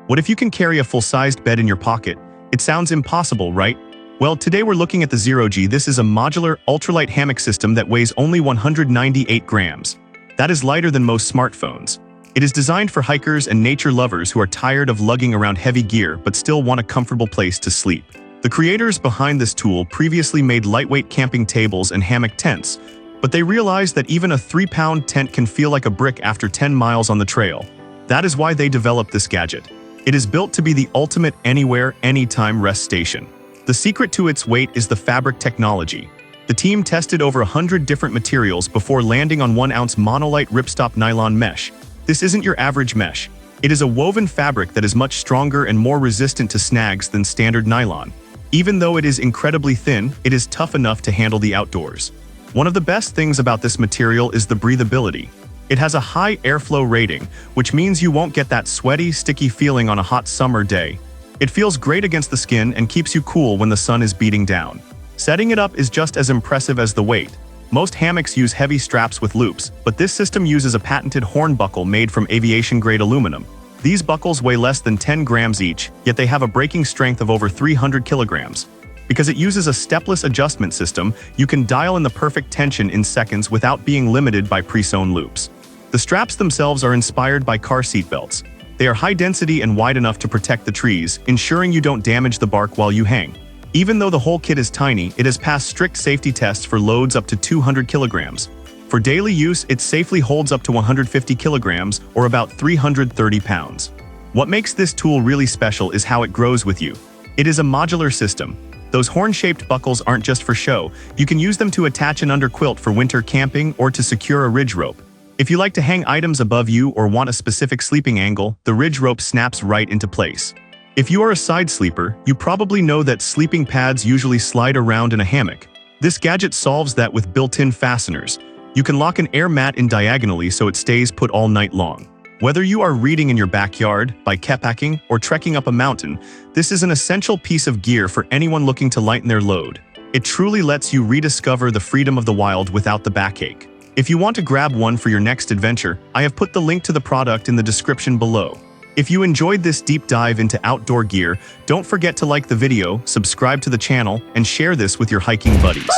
What if you can carry a full-sized bed in your pocket? It sounds impossible, right? Well, today we're looking at the ZeroG. This is a modular ultralight hammock system that weighs only 198 grams. That is lighter than most smartphones. It is designed for hikers and nature lovers who are tired of lugging around heavy gear but still want a comfortable place to sleep. The creators behind this tool previously made lightweight camping tables and hammock tents, but they realized that even a 3-pound tent can feel like a brick after 10 miles on the trail. That is why they developed this gadget. It is built to be the ultimate anywhere, anytime rest station. The secret to its weight is the fabric technology. The team tested over 100 different materials before landing on 1-ounce monolight ripstop nylon mesh. This isn't your average mesh. It is a woven fabric that is much stronger and more resistant to snags than standard nylon. Even though it is incredibly thin, it is tough enough to handle the outdoors. One of the best things about this material is the breathability. It has a high airflow rating, which means you won't get that sweaty, sticky feeling on a hot summer day. It feels great against the skin and keeps you cool when the sun is beating down. Setting it up is just as impressive as the weight. Most hammocks use heavy straps with loops, but this system uses a patented horn buckle made from aviation-grade aluminum. These buckles weigh less than 10 grams each, yet they have a breaking strength of over 300 kilograms. Because it uses a stepless adjustment system, you can dial in the perfect tension in seconds without being limited by pre-sewn loops. The straps themselves are inspired by car seat belts. They are high density and wide enough to protect the trees, ensuring you don't damage the bark while you hang. Even though the whole kit is tiny, it has passed strict safety tests for loads up to 200 kilograms. For daily use, it safely holds up to 150 kilograms, or about 330 pounds. What makes this tool really special is how it grows with you. It is a modular system. Those horn-shaped buckles aren't just for show. You can use them to attach an underquilt for winter camping or to secure a ridge rope. If you like to hang items above you or want a specific sleeping angle, the ridge rope snaps right into place. If you are a side sleeper, you probably know that sleeping pads usually slide around in a hammock. This gadget solves that with built-in fasteners. You can lock an air mat in diagonally so it stays put all night long. Whether you are reading in your backyard, bikepacking, or trekking up a mountain, this is an essential piece of gear for anyone looking to lighten their load. It truly lets you rediscover the freedom of the wild without the backache. If you want to grab one for your next adventure, I have put the link to the product in the description below. If you enjoyed this deep dive into outdoor gear, don't forget to like the video, subscribe to the channel, and share this with your hiking buddies.